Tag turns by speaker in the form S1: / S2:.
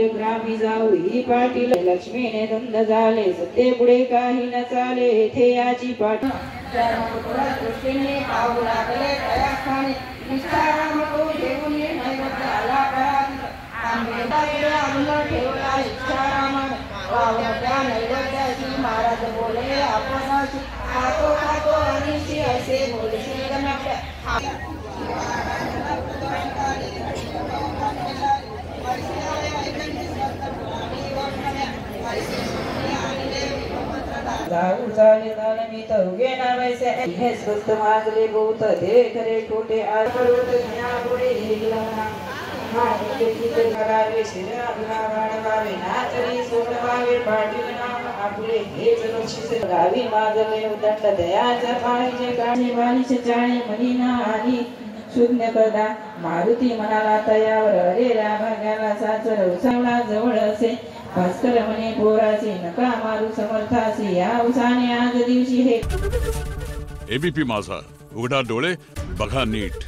S1: ग्रामी जाऊ ही पाटील लक्ष्मीने धंद झाले सत्ते पुढे काही न चाले येथे याची पाठ दृष्टीने पाहू लागले प्रयासाने निष्ठाराम तो घेऊन नैवेद्य आला ठेवला इच्छाराम त्या नैवेद्याची महाराज बोले आपणाशी खातो खातो अनिशी असे बोलशील जाऊ झाले मी तवगे नावायचे हे स्वस्त माजले बहुत दे खरे खोटे आज पर्वत घ्या पुढे हिगला करावे शिरा वाढवावे नाचरी सोडवावे पाटील नाम आपले हेच बक्षीस गावी मागले उदंड दयाच्या पाणीचे गाणी वाणीचे चाळे मनीना आली शून्य कदा मारुती म्हणाला तयावर अरे रामा गेला साचर उसावला जवळ असे भास्कर म्हणे पोराची नका मारू समर्थासी या उसाने आज दिवशी हे
S2: एबीपी माझा उघडा डोळे बघा नीट।